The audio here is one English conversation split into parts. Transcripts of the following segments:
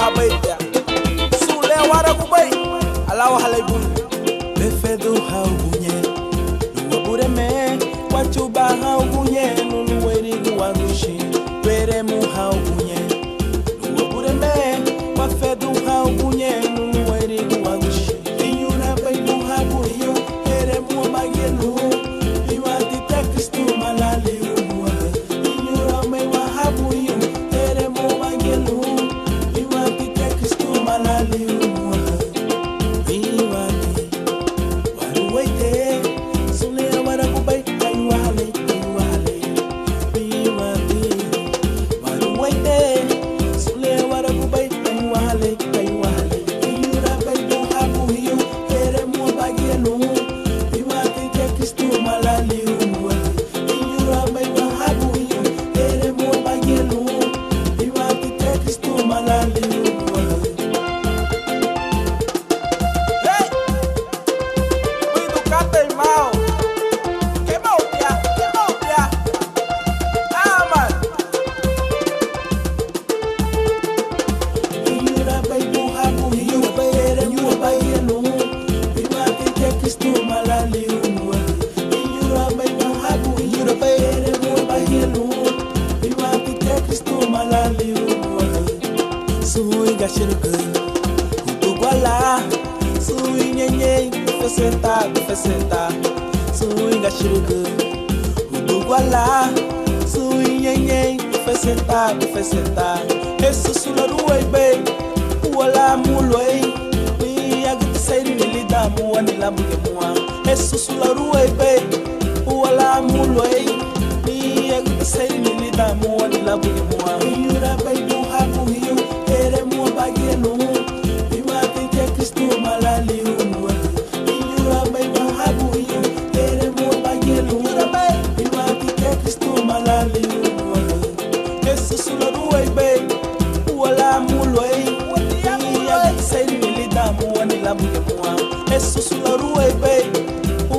habaita sule wara kubai alawa halaibun befedu haubunye nuwabure me wachuba haubunye nunuwerigu wanushi beremu haubunye nuwabure me wafedu haubunye nunuwerigu wanushi inyura baidu habuyo beremu magelu iwati tekstu malali umwa inyura me wahabuyo beremu magelu iwati tekstu malali umwa iwati waruwaite sule wara kubai ayuale iwati waruwaite sule wara kubai ayuale inyura baidu habuyo beremu magelu iwati tekstu malali umwa inyura me wahabuyo beremu magelu iwati tekstu malali umwa. Hey! Muito cata e mal. Queimou, pia. Ah, mano. Inyura baidu habuyo beremu magelu iwati tekstu malali umwa inyura me wahabuyo beremu magelu iwati tekstu malali umwa. Sui gashirka kutugwala sui nyenye befesenta sui gashirka kutugwala sui nyenye befesenta esusula ruwebe wala muloi ni agiti sairi nilida muwa nilabuge muwa esusula ruwebe wala muloi ni agiti sairi nilida muwa nilabuge muwa inyura baidu habuyo beremu magelu iwati tekstu malali umwa inyura baidu habuyo beremu magelu iwati tekstu malali umwa esusula ruwebe wala muloi ni agiti sairi nilida muwa nilabuge muwa esusula ruwebe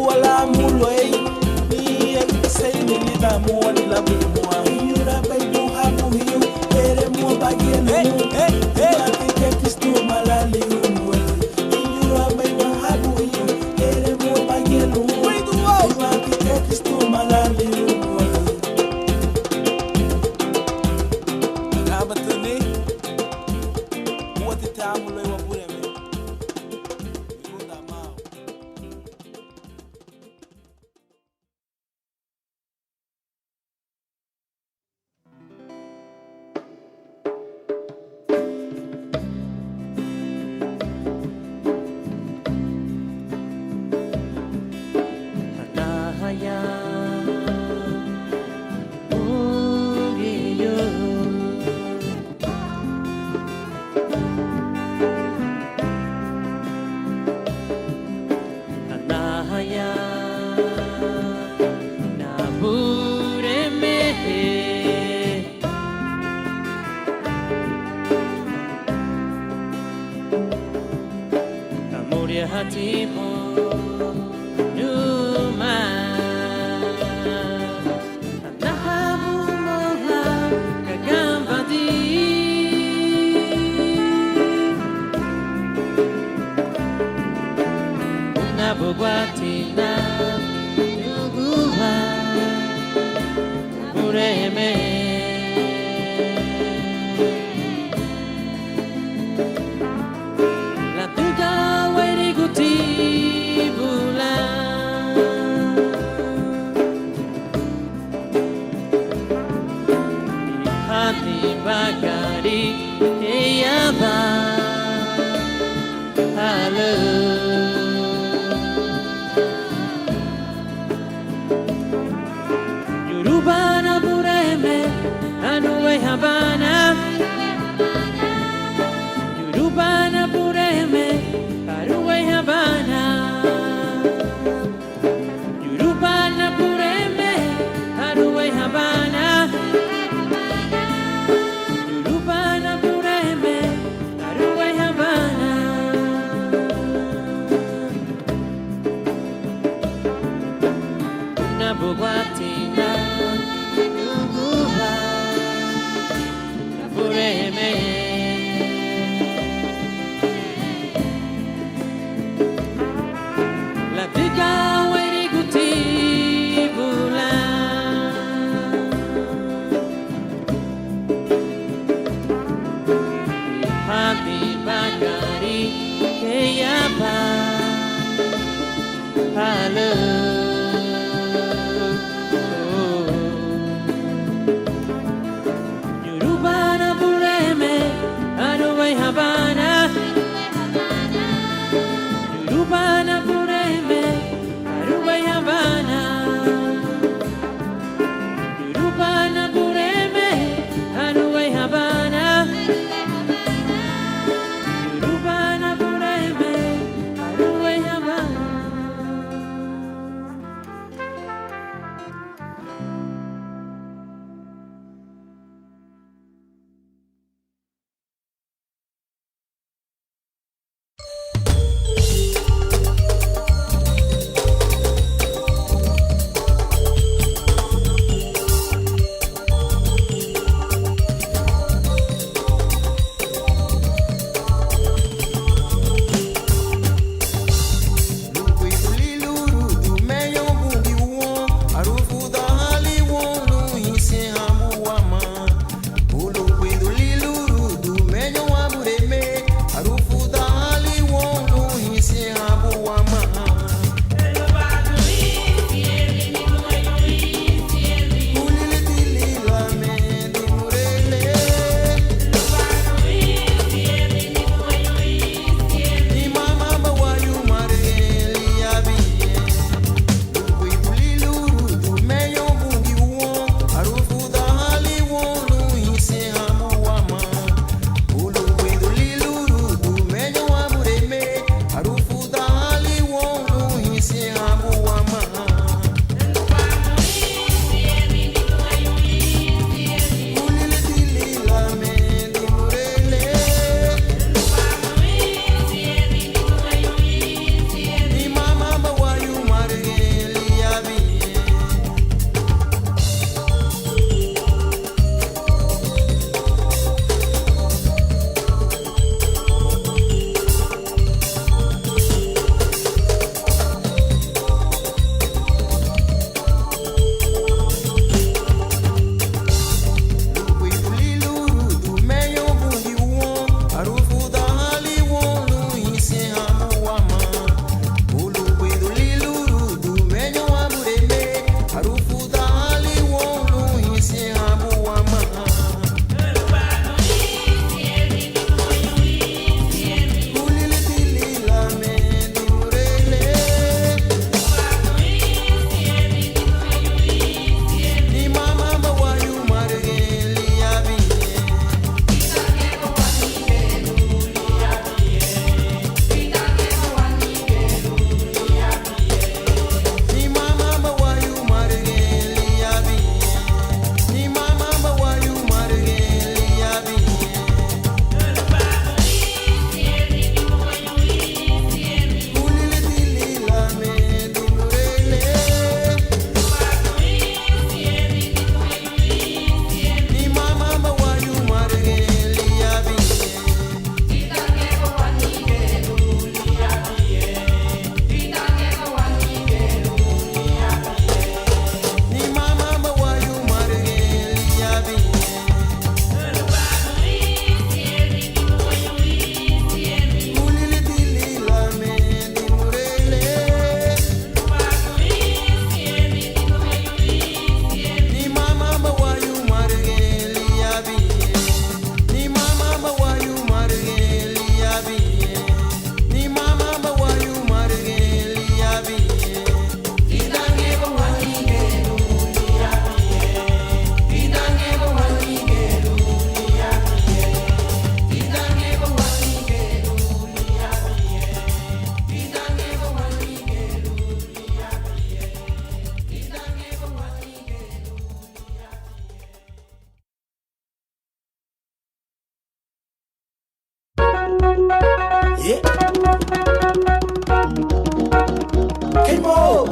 wala muloi ni agiti sairi nilida muwa nilabuge muwa inyura baidu habuyo beremu magelu iwati tekstu malali umwa inyura baidu habuyo beremu magelu iwati tekstu malali umwa. Abatani wati tamulo wa bureme ikunda mao. Hadahaya Ugiyo Hadahaya Nabureme Kamuria hatimu Numa Nahabu moha kagambadi Unabugwatina Nuguha Ureme La tuga wairiguti hati bagari eyaba halo Yorubana bureme anuwe habana Yorubana bureme anuwe habana Yorubana bureme anuwe habana Yorubana bureme gari ke yapa halo Yurubana bureme aruwe Habana Yurubana bureme aruwe Habana Yurubana bureme aruwe Habana Yurubana bureme aruwe Habana Yeah. K-Mo.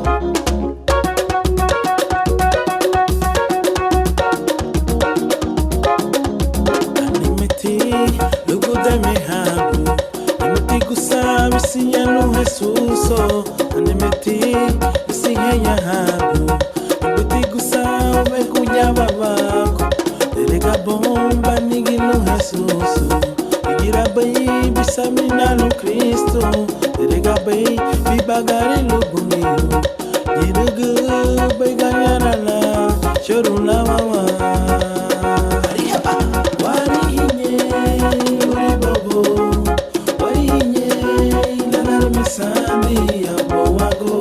Animeti, lugu de mi habu. Animeti gusabi siya no Jesuso. Animeti, siya ya habu. Animeti gusabi kunya babako. Delega bomba nigi no Jesuso. bay bisamina no Cristo Terega bay bi bagari lo bungiyo Yirugu bay ganyana la Chorula mama Wari hinye uri bobo Wari hinye lanar misandi abo wago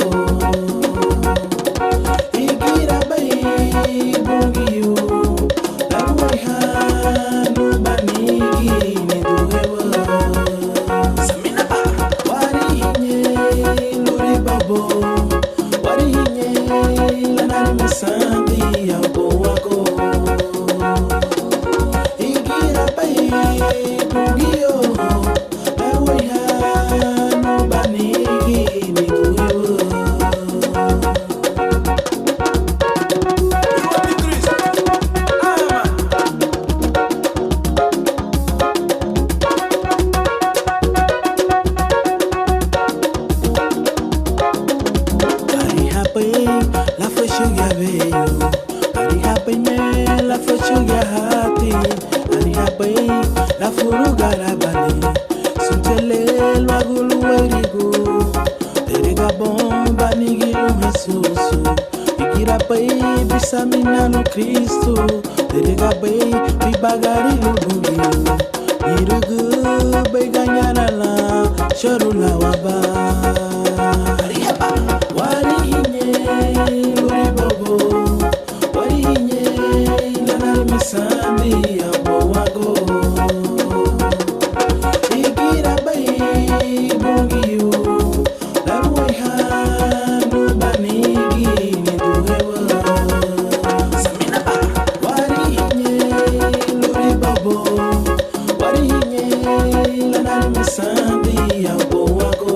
Igira bay bungiyo Larwai hanu banigi ni duhewa Samina ba Wari hinye luri bobo Wari hinye lanar misandi abo wago Igira bay bungiyo Larwai hanu banigi ni duhewa La fashuga beyo Ari hape me la fashuga hati Ari hape la furuga rabali Suntele lwagulu werigu Terega bomba nigilu Jesusu Igira pe bisamina no Cristo Terega pe bibagari lubugiyo Irugu be ganyana la Chorula waba Wari hinye luri bobo Wari hinye lanar misandi abo wago Igira bay bungiyo Larwai hanu banigi ni duhewa Samina ba Wari hinye luri bobo Wari hinye lanar misandi abo wago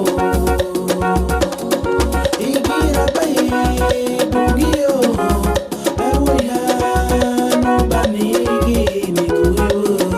Igira bay bungiyo Larwai hanu banigi ni duhewa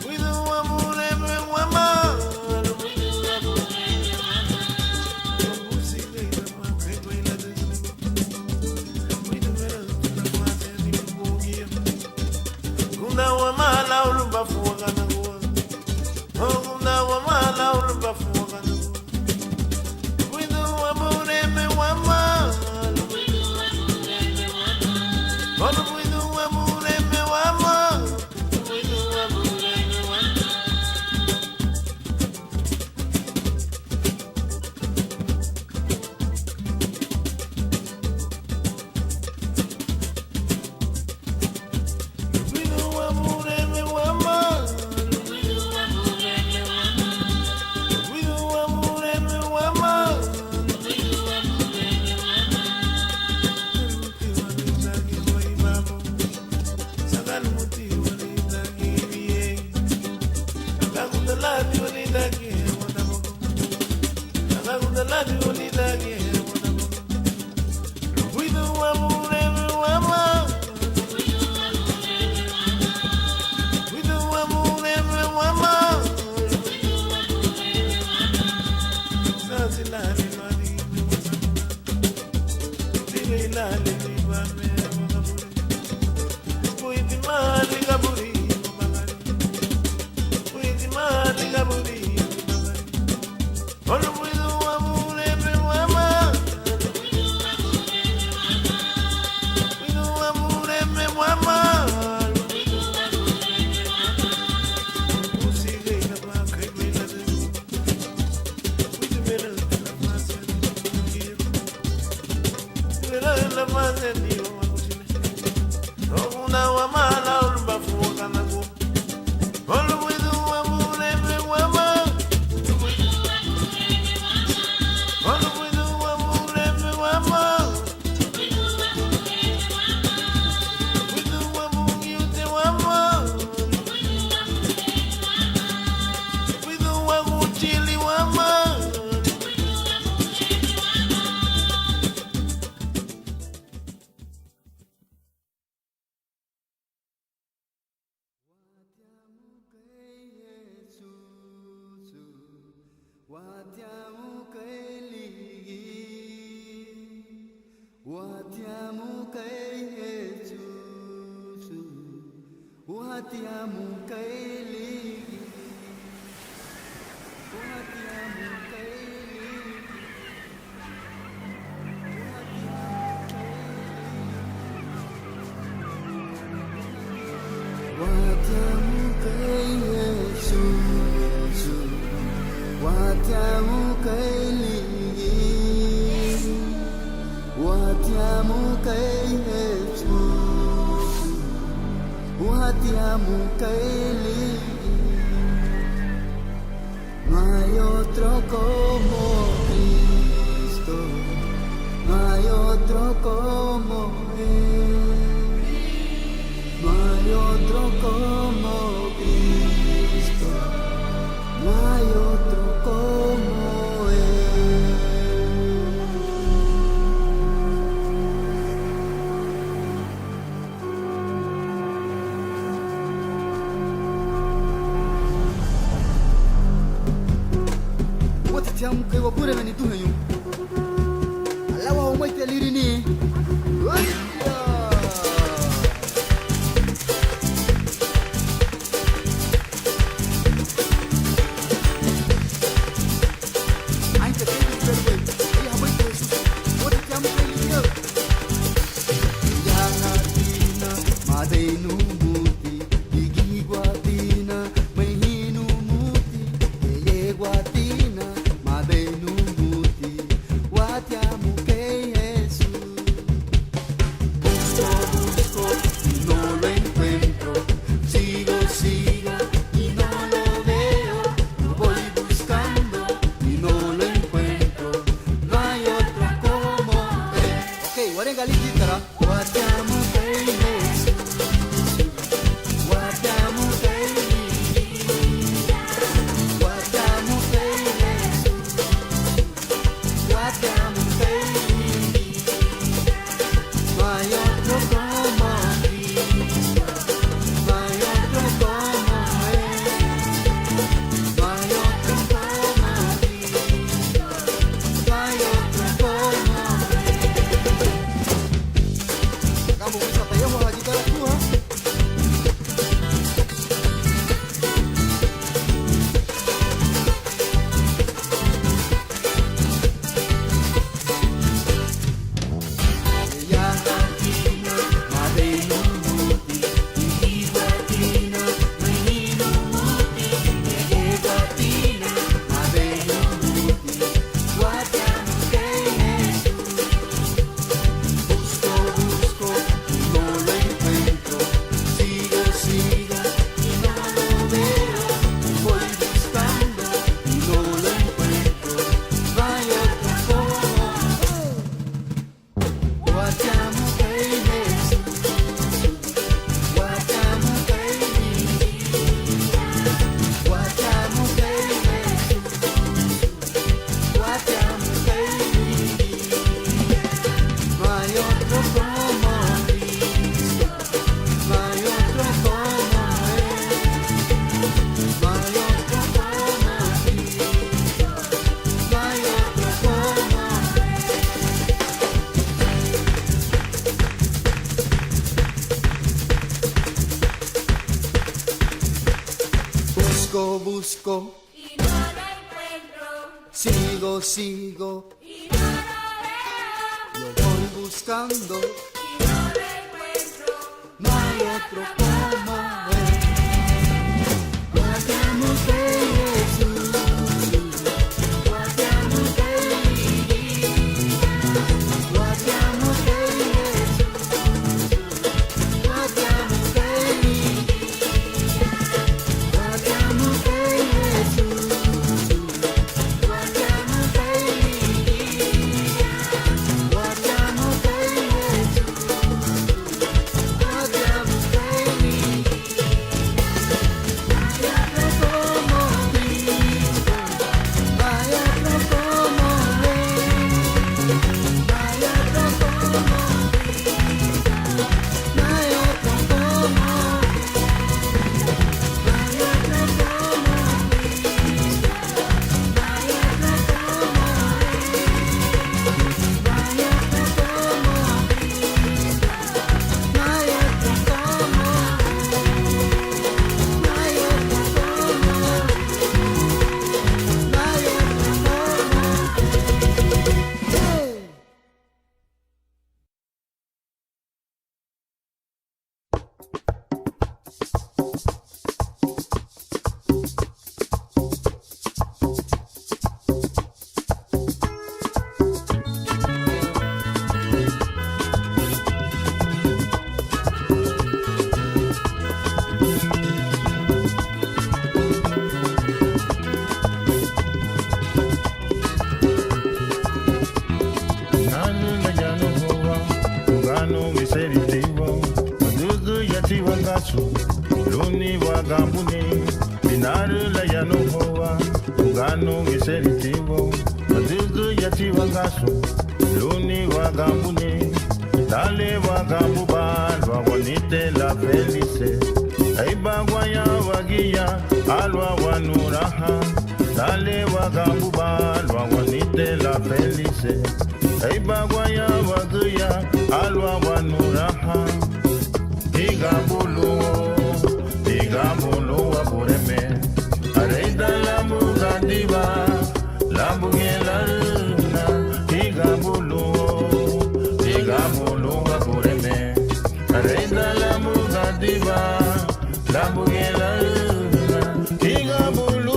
Cuido busco y no lo encuentro, sigo, sigo, y no lo veo, lo voy buscando, y no lo encuentro. no hay otro como él. Guardiamo de Jesús, guardiamo de guardiamo de Jesús, guardiamo de guardiamo de Jesús, guardiamo de guardiamo de Jesús, guardiamo Luni wagambuni Minaru la yanohoa Uganu miseritivo Madugu yati wagasu Luni wagambuni Dale wagambuba Lwawanite la felice Aiba waya wagia Alwa wanuraha Dale wagambuba Lwawanite la felice Aiba waya wagia Alwa wanuraha Igambulu wa bureme Areida la mugandiba La mugela runa Igambulu wa bureme Areida la mugandiba La mugela runa Igambulu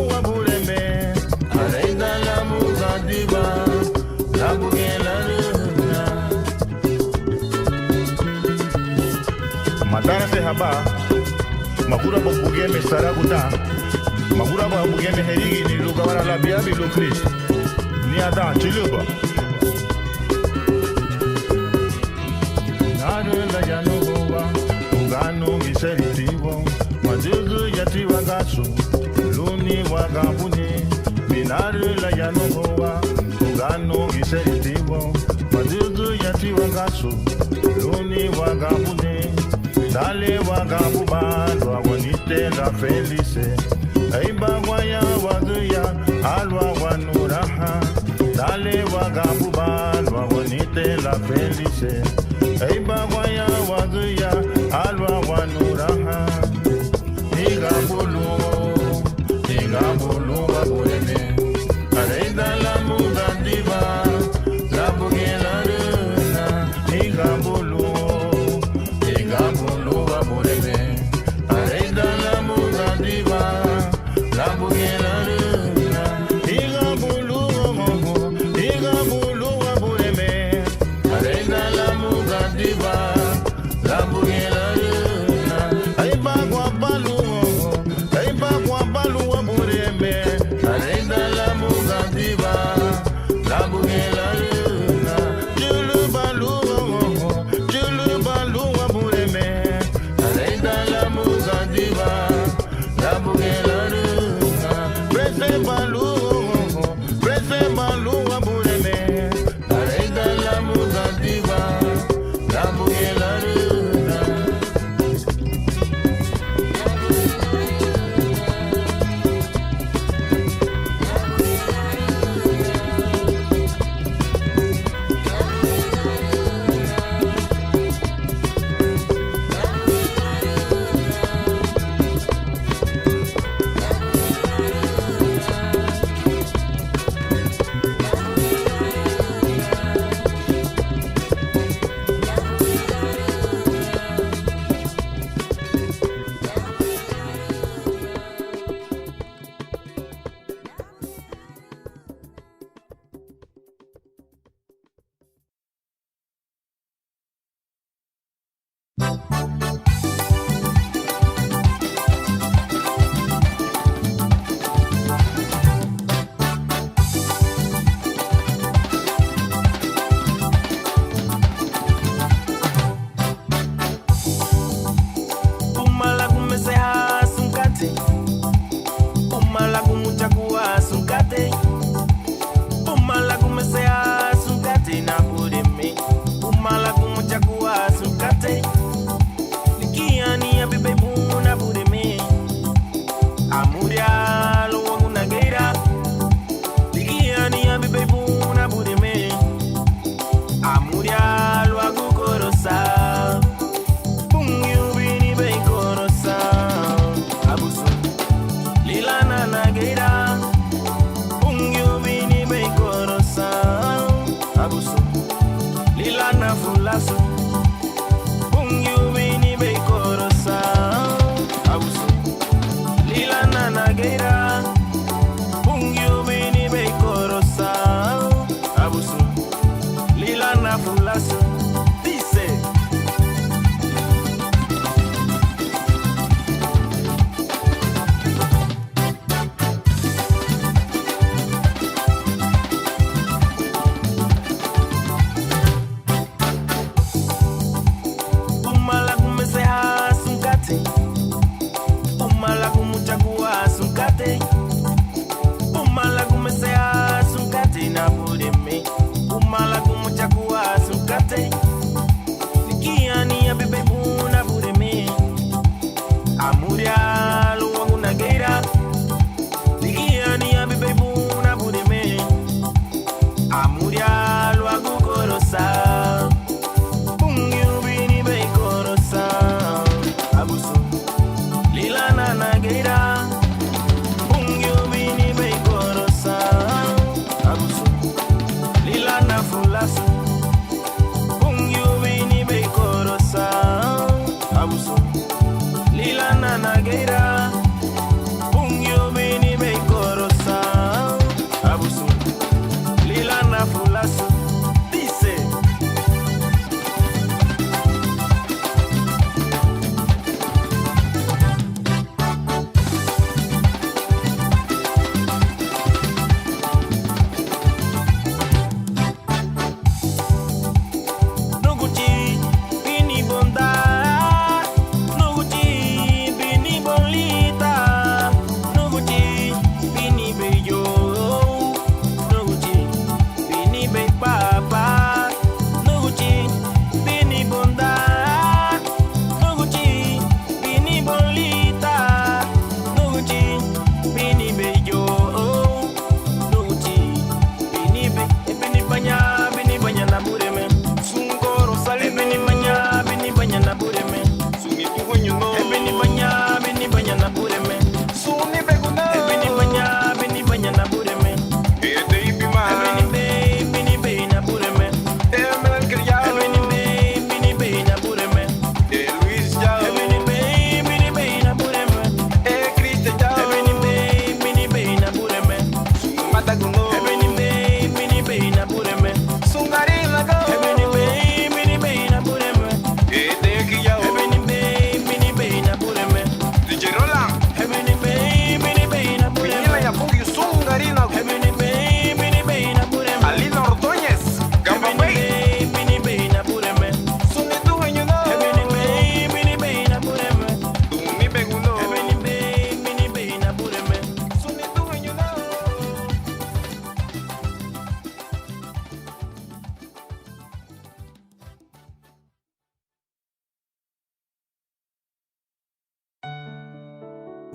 wa bureme Areida la mugandiba La mugela runa Matara se haba Magura bo bugeme saraguta Magura bo bugeme herigi ni lugawara la biabi lukris Ni ada chiluba Nadu la yanuwa Uganu miseritivo Madugu yati wagasu Luni wagabuni Minaru la yanuwa Uganu miseritivo Madugu yati wagasu Luni wagabuni Dale wagabuba Lwawanite la felice Aiba waya waguya Alwa wanuraha Dale wagabuba Lwawanite la felice Aiba waya waguya Alwa wanuraha Igambulu wa bureme Areida la mugandiba La bugela runa Igambulu wa bureme Areida la mugandiba La bugela runa Igambulu wa bureme Areida la mugandiba La bugela runa Aiba kwa balu wa bureme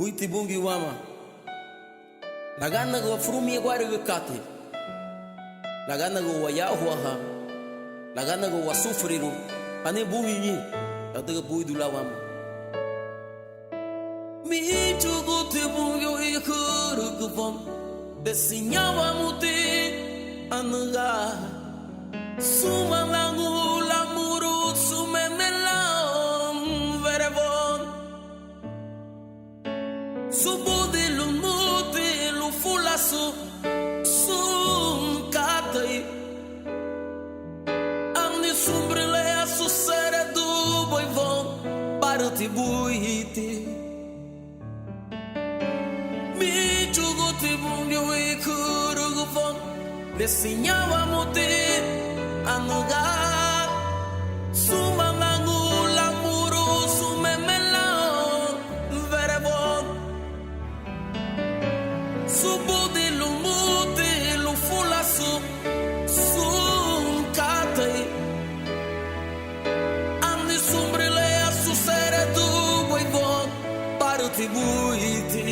buiti bungi wama lagana go frumi gwari go kate lagana go waya huaha lagana go wasufriru ane bumi ni adaga buidu la wama mi chugo te bungi ikuru gvom desinyawa muti anaga sumalangu lamuru sumemelam verevon subudi lumuti lufulasu sum katai amni sumbrele asu sere du boivon paruti buiti mi chuguti bungi wikuru gufon desinyawa muti anuga sumamangu lamuru sumemelao verebon subudi lumuti lufulasu sum katai amni sumbrile asu sere du boivon paruti buiti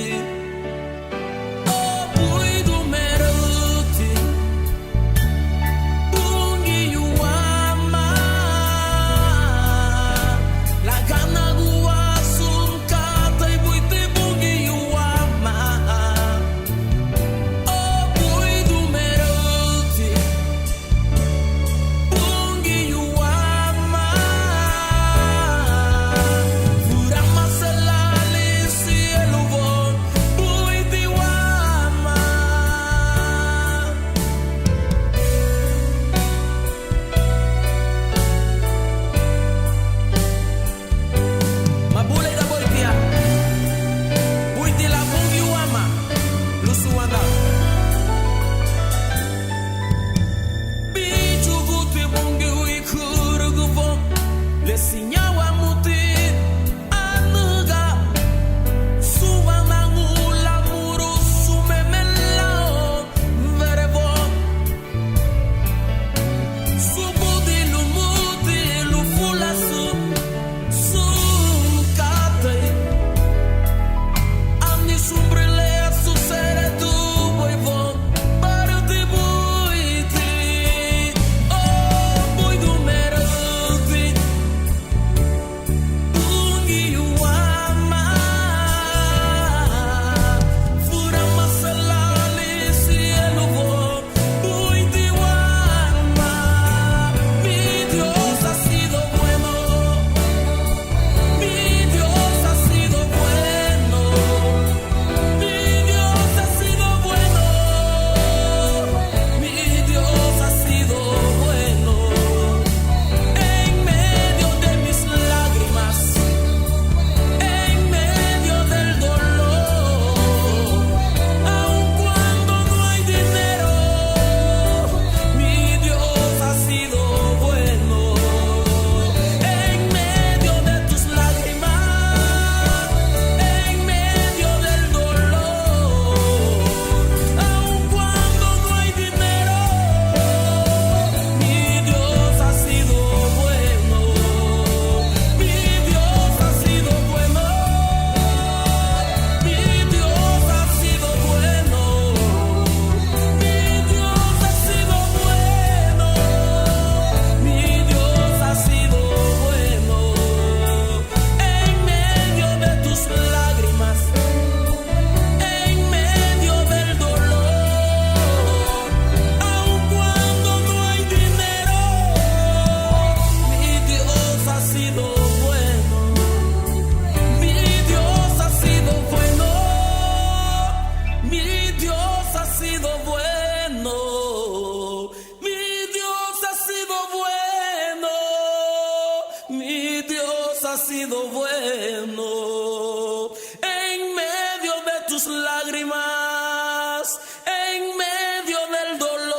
Ha sido bueno en medio de tus lágrimas, en medio del dolor,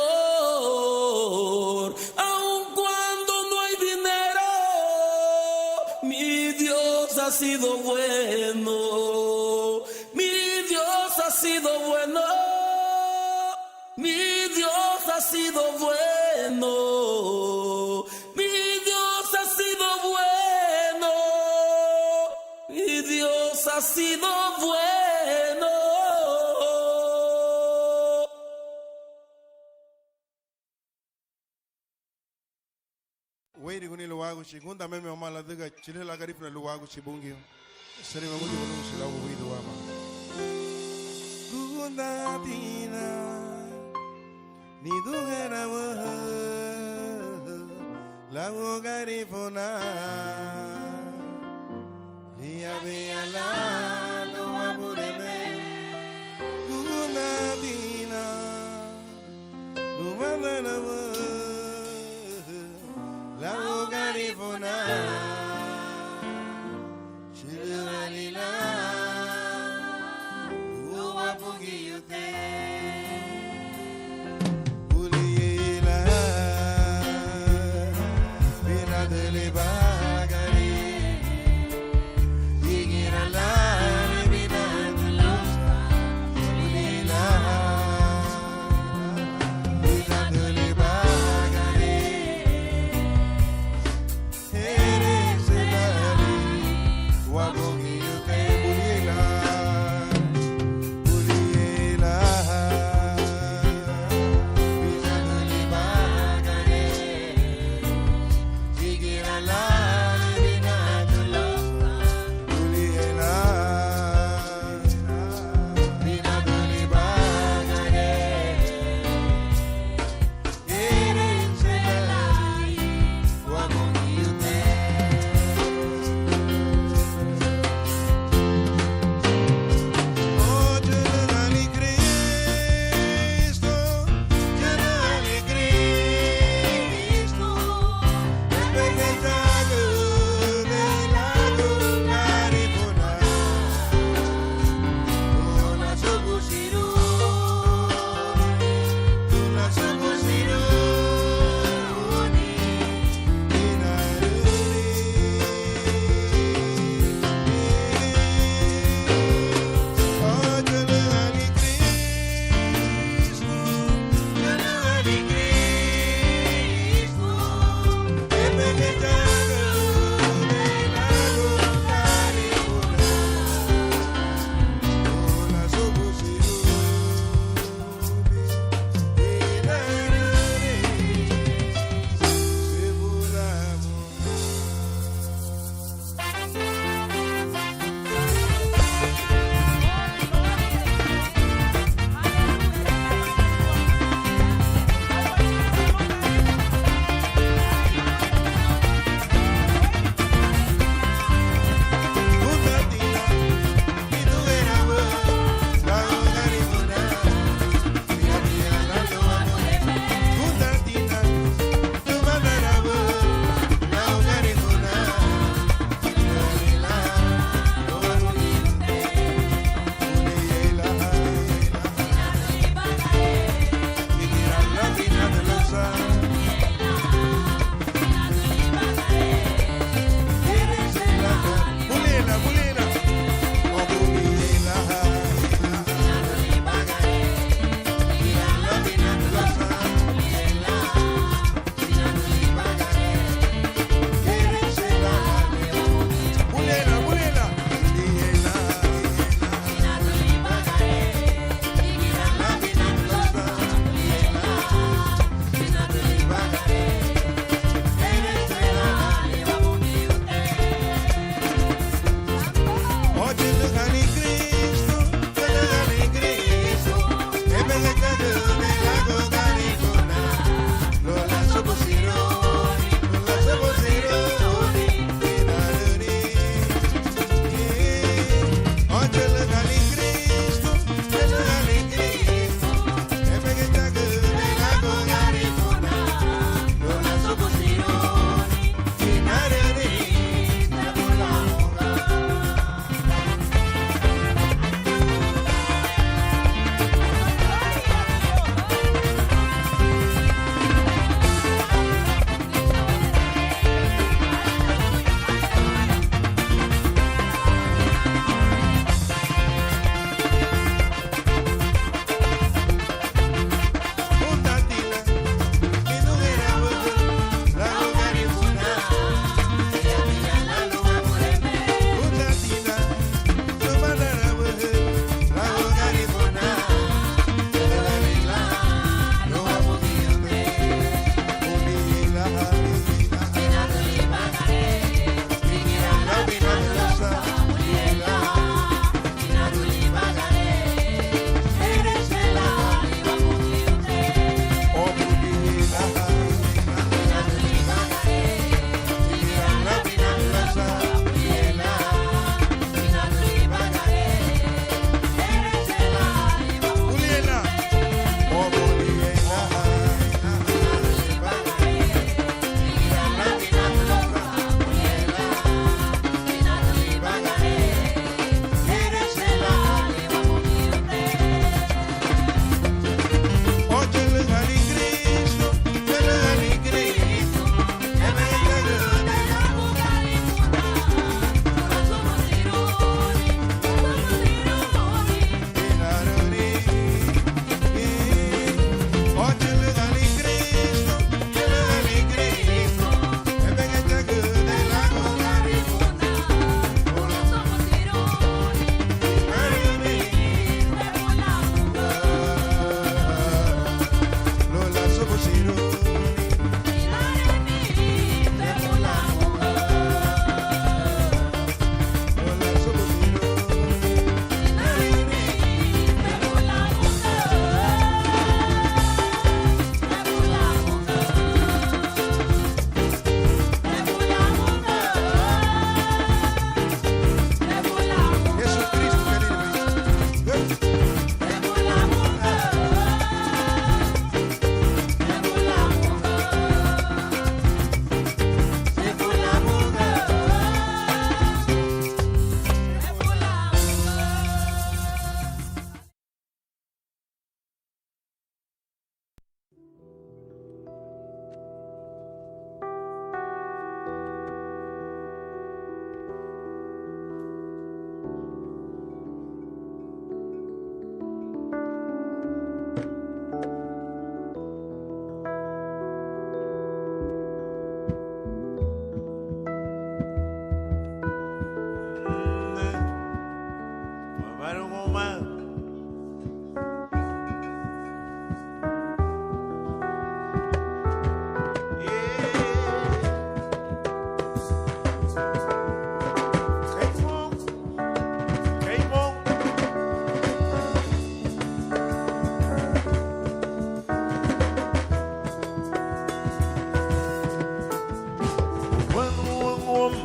aun cuando no hay dinero, mi Dios ha sido bueno, mi Dios ha sido bueno, mi Dios ha sido bueno. Ha sido bueno. wairi kuni luwagu shi kunda meme omala diga chile la garif na luwagu shi bungi seri mamuli kuni shi lawu widu wama kunda tina ni dugera wa lawu garifuna liya bia la no amureme kunda tina numana wa la garifuna shiralila uwa pugiyute uliyela binadele bagari igirala binadulusa uliyela binadele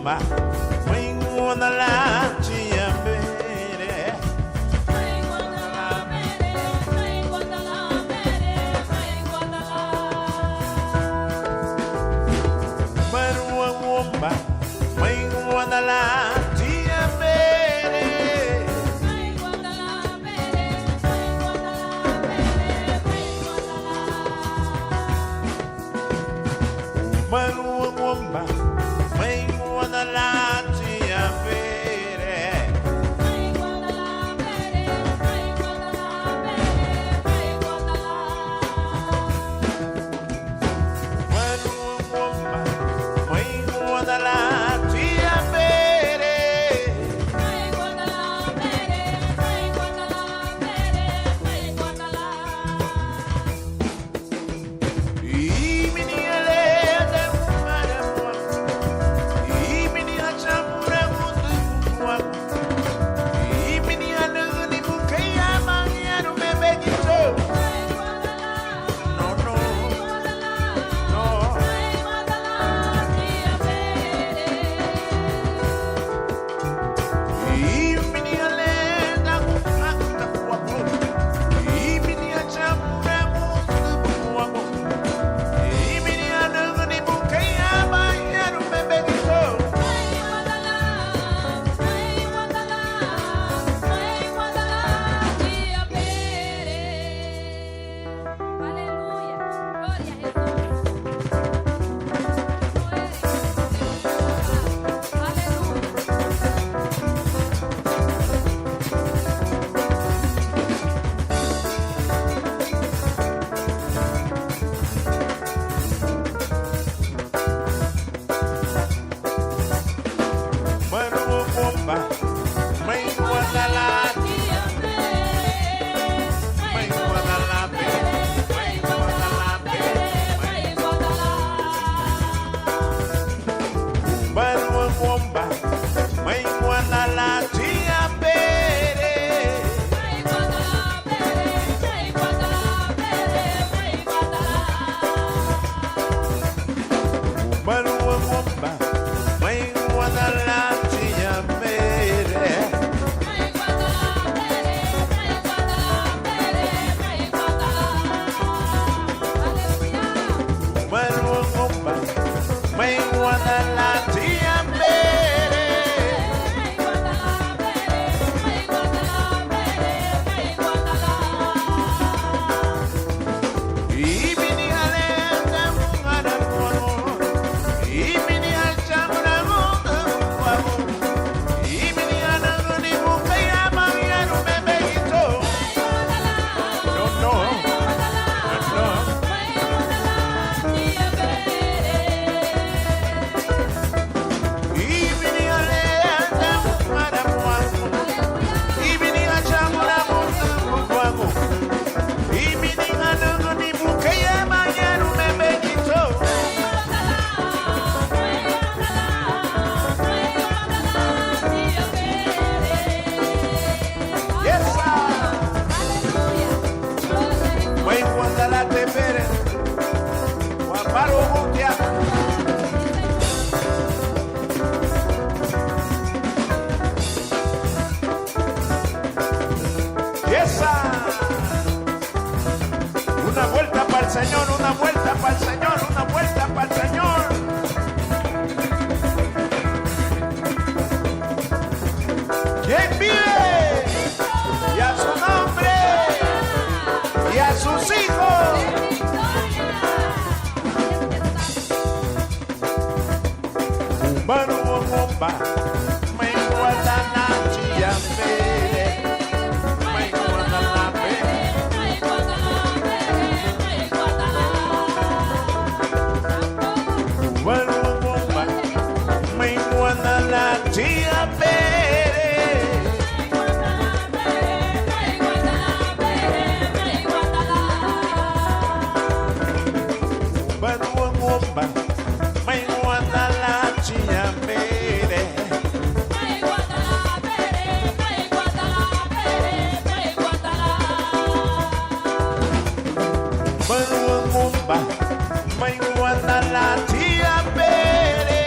Womba, Mwingu na lati ya mbele. Barua Womba, Mwingu na lati ya mbele. Barua Womba, Mwingu na lati ya mbele. Barua Womba, Mwingu na lati ya mbele. Imini alede mara mwa, imini achamura mundu mwa, imini aluni mukaya mangiaru mebejito. No no no. Imini aleda mukata kwa kwa, imini achamura mundu mwa. Imini aluni mukaya mangiaru mebejito. Barua Womba, Mwingu na lati. Mwingu na lati. Mwingu na lati. Barua Womba, Mwingu na lati ya mbele. Barua Womba, Mwingu na lati ya mbele. Barua Womba, Mwingu na lati ya mbele. Imini alenda mungara mwangu, imini achamura mundu mwangu, imini ananguni mukaya mangiaru mebejito. No no no. Imini alenda mungara mwangu, imini achamura mundu mwangu, imini ananguni mukaya mangiaru mebejito. Yes sir. Mwingu na lati mbele. Wambaro mutia. Yes sir. Una vuelta para el Señor, una vuelta para el Señor, una vuelta para el Señor. ¿Quién vive? Y a su nombre y a sus hijos. Barua Womba, Mwingu na lati ya mbele. Mwingu na lati. Barua Womba, Mwingu na lati ya mbele. Barua Womba, Mwingu na lati ya mbele. Barua Womba, Mwingu na lati ya mbele.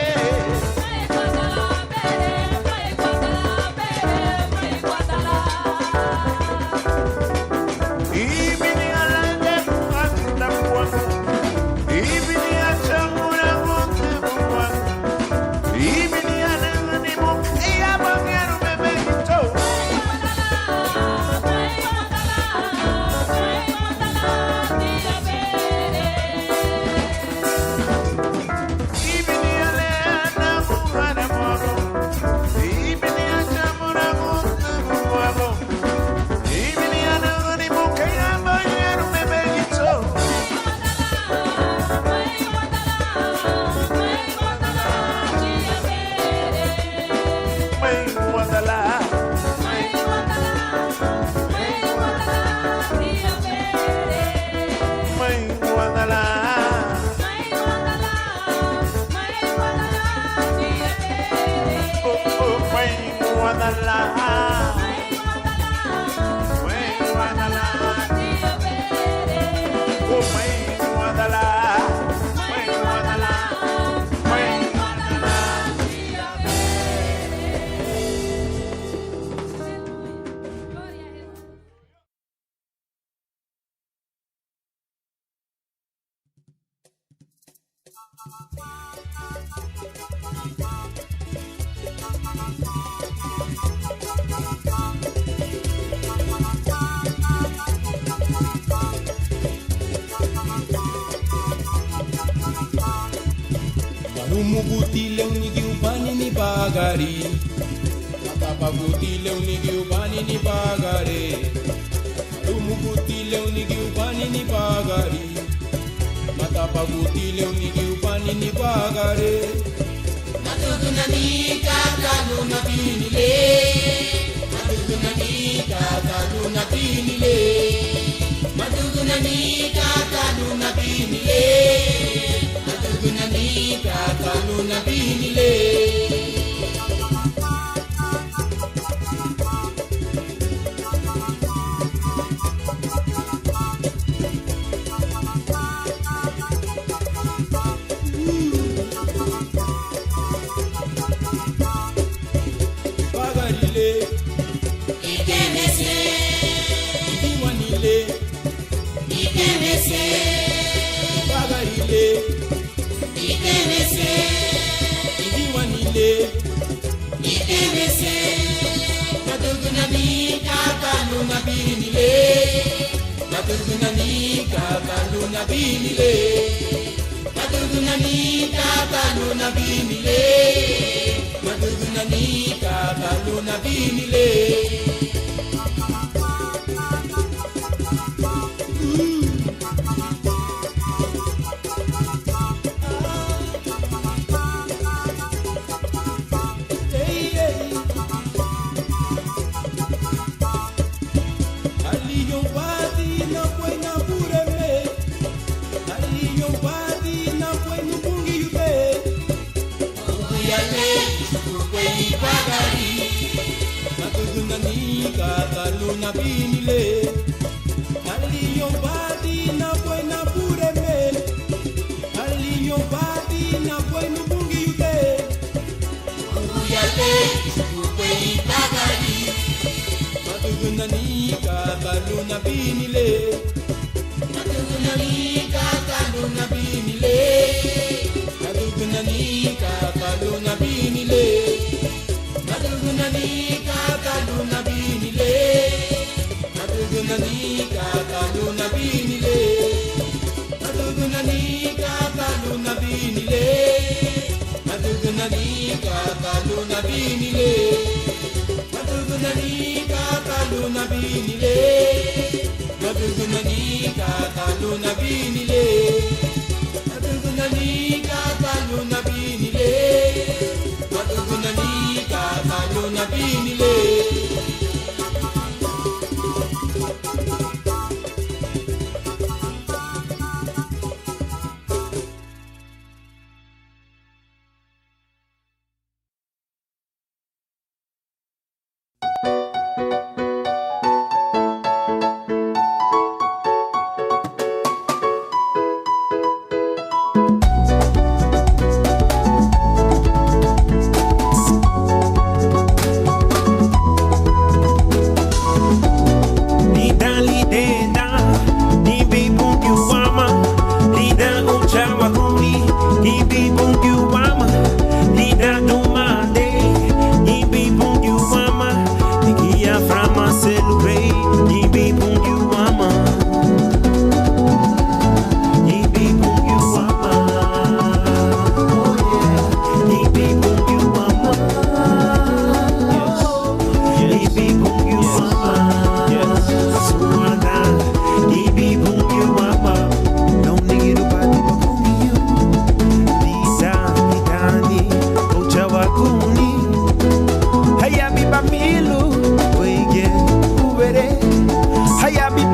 Lumugutile unigi upani ni bagari, matapagutile unigi upani ni bagare. Lumugutile unigi upani ni bagari, matapagutile unigi upani ni bagare. Matugunani kataluna binile, matugunani kataluna binile, matugunani kataluna binile, matugunani kataluna binile. Matugunani kataluna binile, matugunani kataluna binile, matugunani kataluna binile. Kataluna binile, aliyo badi na buena pureme, aliyo badi na buena bungi yuke. Uyate ukwe bagari, matugunani kataluna binile, matugunani kataluna binile, matugunani kataluna binile, matugunani kataluna binile, matugunani kataluna binile, matugunani kataluna binile, matugunani kataluna binile, matugunani kataluna binile, matugunani kataluna binile, matugunani kataluna binile, matugunani kataluna binile.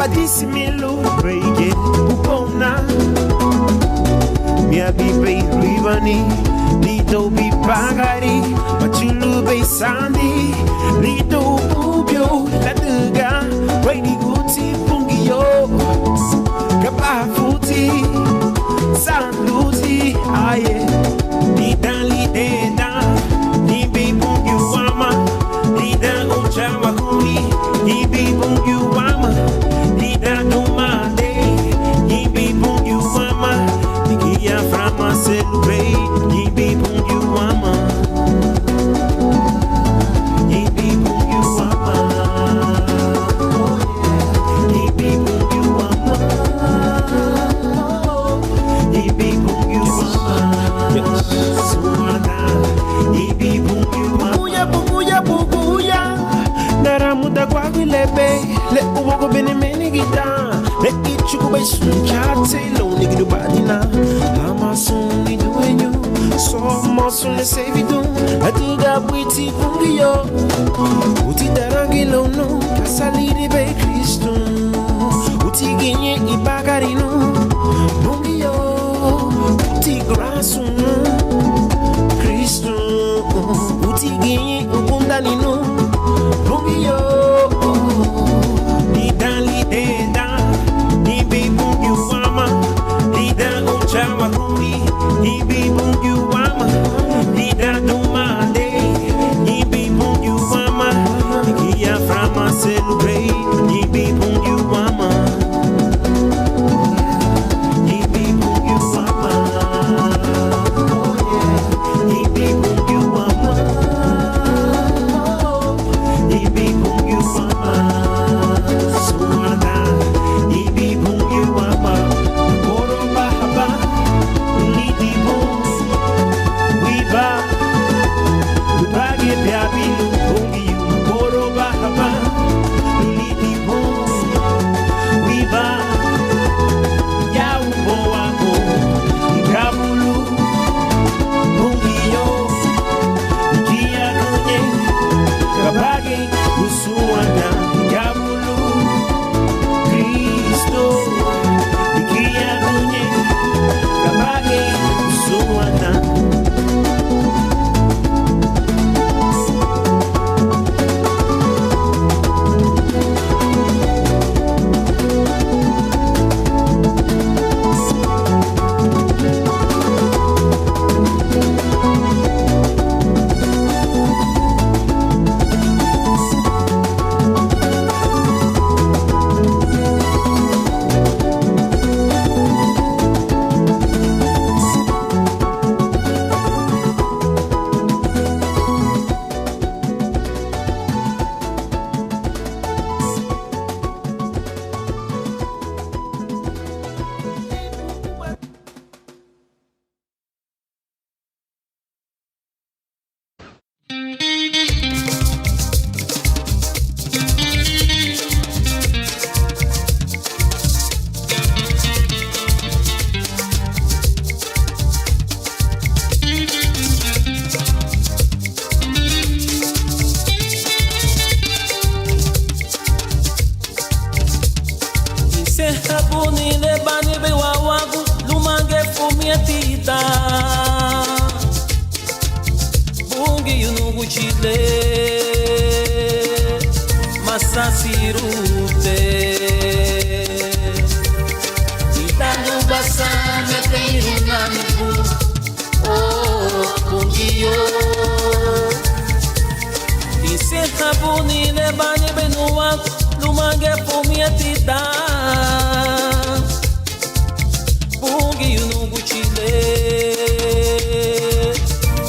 Disimilu, break upona. Mia bi be rivani, lito bi pagari, machulu be sandi, lito bubio, la duga, wait guti pungio, kapa foot Say lo nigga do badina. Amasun ni duenyo. Somos un servido. Atiga buiti bungio. Uti darangilo no. Kasaliri be Cristo. Uti genye ibagarino. Bungio. Uti grasu Cristo. Uti genye ubundanino. Bungio. Lida lideda. Ibi bungi wama. Lida uchama kumi. Ibi bungi wama. Lida dumande. Ibi bungi wama. Ikia frama celebrate. Ibi bungi wama. Ibi bungi wama. Ibi bungi wama. Ibi bungi wama. Suada. Ibi bungi wama. Koro bahaba. Lidi bungi. Wiba. Ubage biabilu bungi. Koro bahaba. Lidi bungi. Wiba. Yau boago. Ikabulu. Bungi yo. Ikia kunye. Kabage. Usuana. Ikabulu. Cristo. Ikia kunye. Kabage. Usuana. Habuni le bani be wawagu lumange fumietita bungi yunugu chile masasirute itanu basame teirunaniku oh bungi yo ise habuni le bani be nuwagu lumange fumietita bungi yunugu chile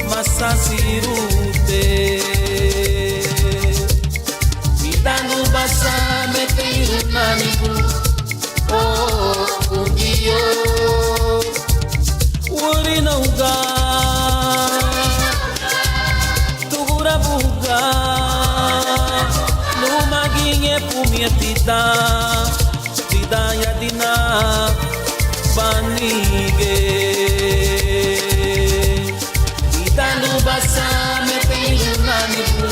masasirute mitanu basame teirunaniku oh bungi yo urinauga tugura buga lumaginye pumietita vidaya dina banige itanu basame teirunaniku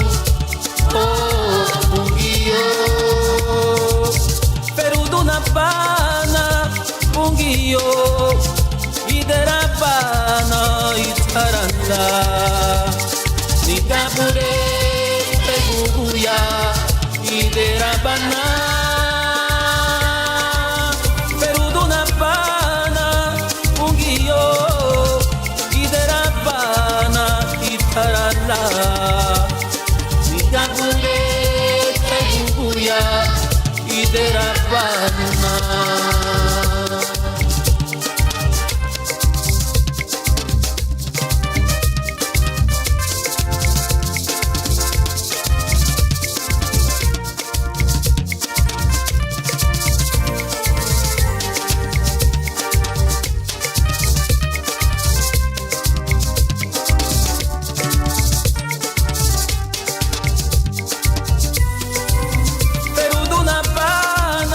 oh bungio peruduna pana bungio iderapana itaranda nikapure teguya iderapana Nikakule teguya iderapana Peruduna pana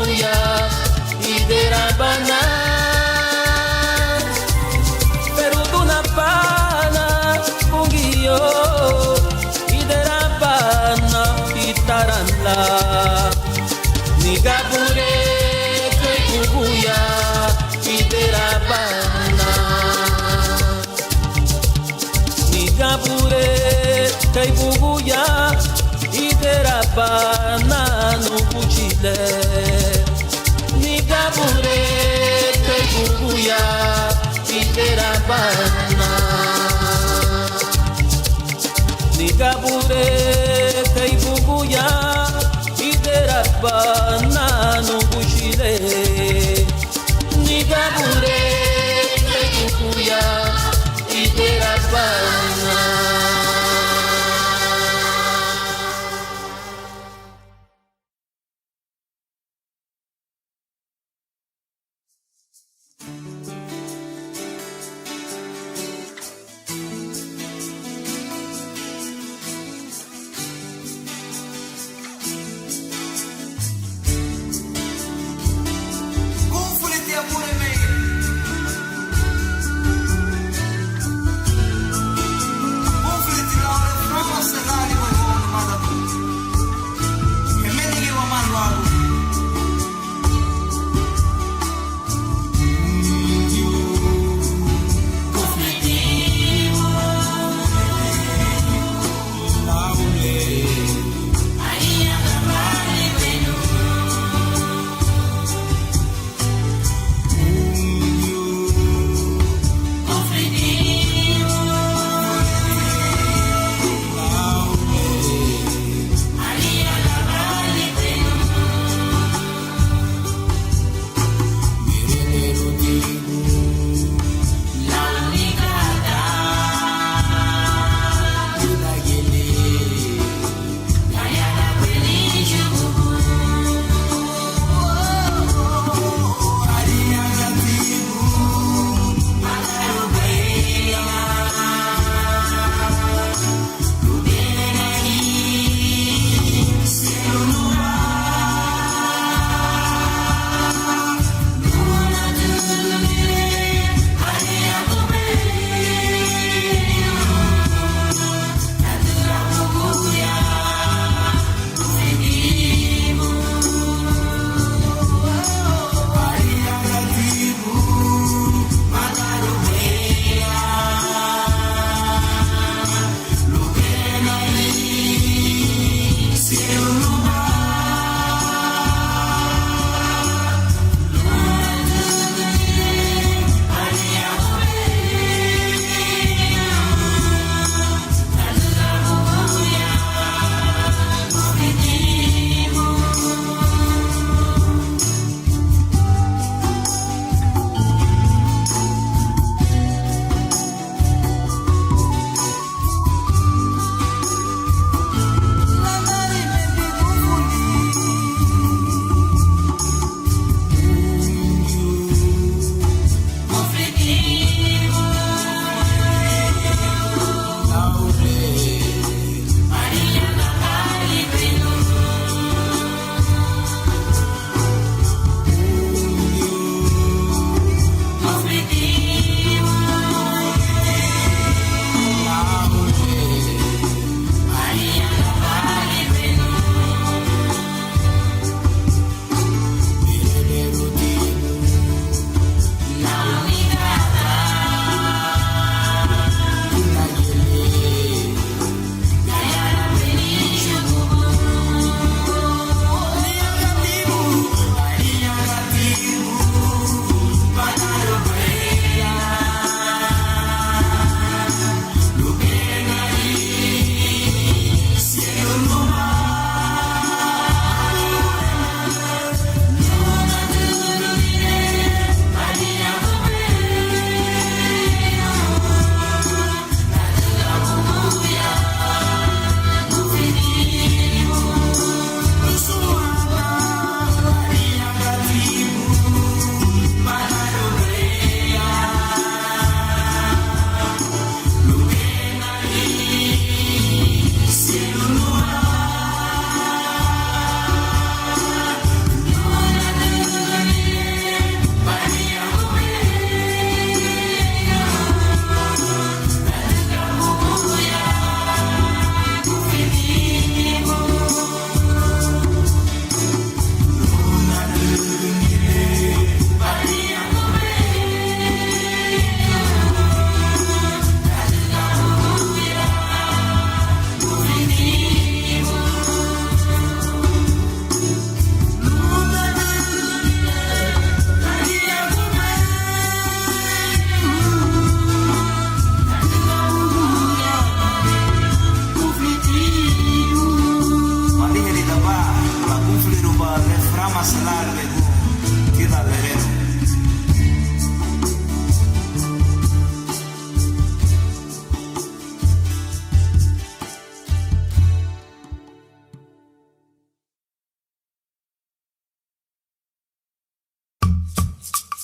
bubuya iderabana peruduna pana bungiyo iderabana itaranla nigabure kay bubuya iderabana nigabure kay bubuya iderabana no kuchile nigabure kay bubuya iderabana nigabure kay bubuya iderabana no kuchile nigabure kay bubuya iderabana.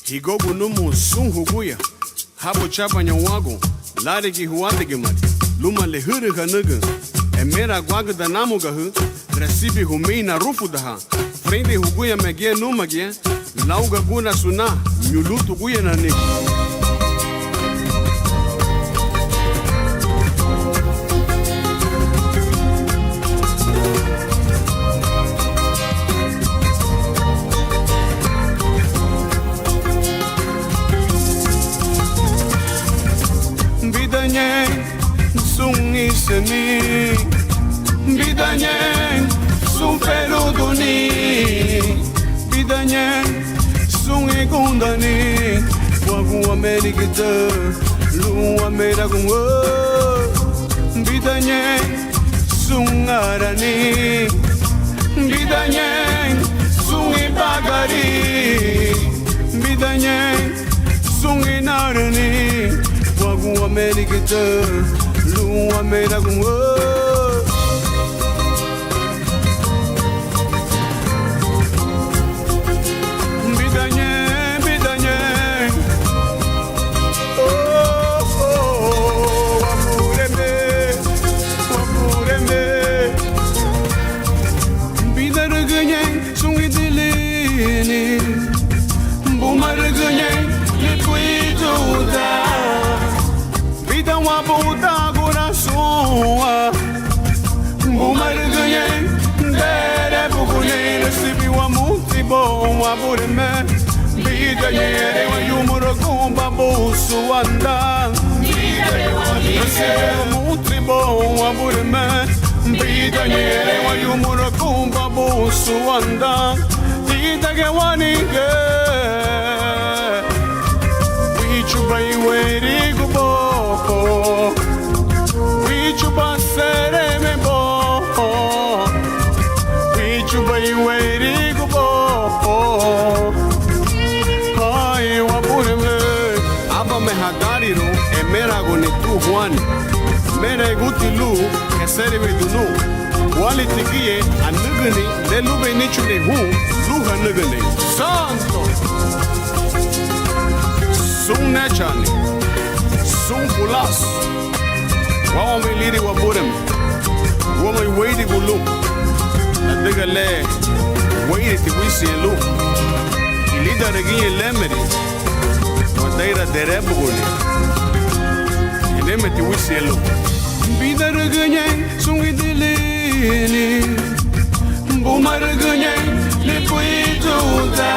Higogo numu sun huguya. Habo chapa nyawago. Lare ki huate ke mari. Luma le huru hanuga. E mera guaga da namuga hu. Recibe humei na rufu daha. Frente huguya megia numa gia. Lauga guna suna. Nyulutu guya na ne. Sungi seni Bidanye sun peluduni Bidanye sungi kundani Wagu amerikita Lu ameragungo Bidanye sungarani Bidanye sungi bagari Bidanye sungi narani Wagu amerikita Lu ameragungo Bidanye, bidanye Oh, oh, wapureme Bidaraganye, sungi dilini Bumaraganye, lipuituda Bidan wapuda coração Bumaraganye, dere bukunye Nasibi wa muti bom abureme Bidanye, wa yumuro kumba busu anda Nasibi wa muti bom abureme Bidanye, wa yumuro kumba busu anda Didage wanige Wichuba iweri gubo Wichuba sereme bo Wichuba iweri gubo Hai wapureme Aba me hadariro e mera goni tu huani Mera gutilu e sereme dunu Wali tikiye a nugani de lube nichune hu Luha nugani Santo Sun nechani Sun pulas Wawa me liri wa burem Wama i weidi gulu Adiga le Weidi ti wisi elu Ilida reginye lemeri Wadaira derebu guli Ileme ti wisi elu Bida reginye Sungi dilini Bumaraganye Lipuituda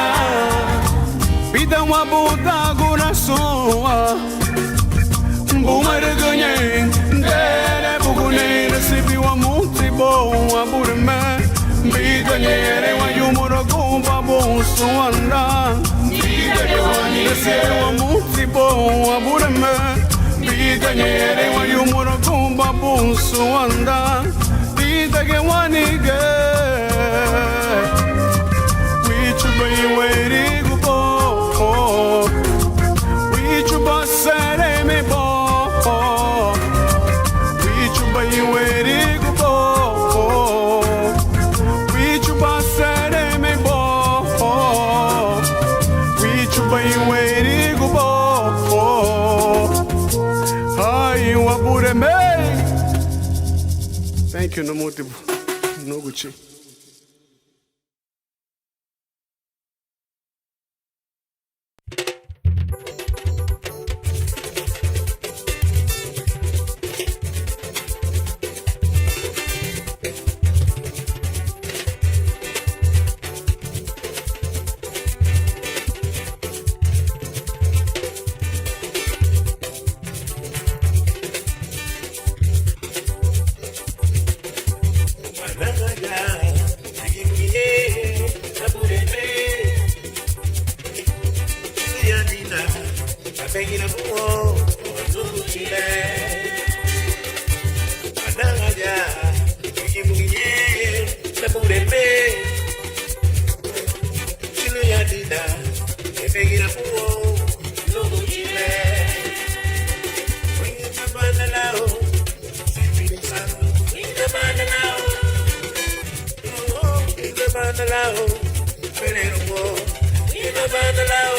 Bida wabuda coração Bumaraganye Dere bugune Nasibi wa muti bom abureme Bidanye wa yumuro kumba busu anda Nasibi wa muti bom abureme Bidanye wa yumuro kumba busu anda Bidage wanige Wichuba iweri gubo Wichuba sereme bo Wichuba iweri gubo Wichuba sereme bo Wichuba iweri gubo Hai wapureme Thank you, Namuti Noguchi. Bandalao,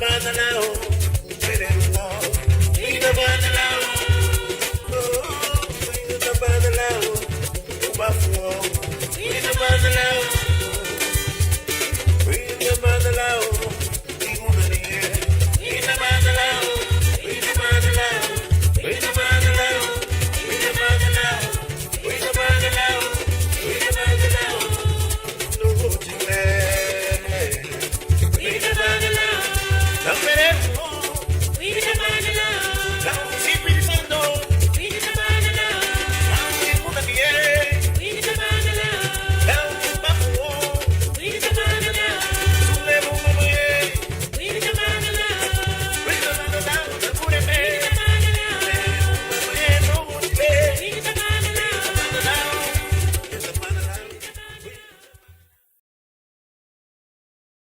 Banana,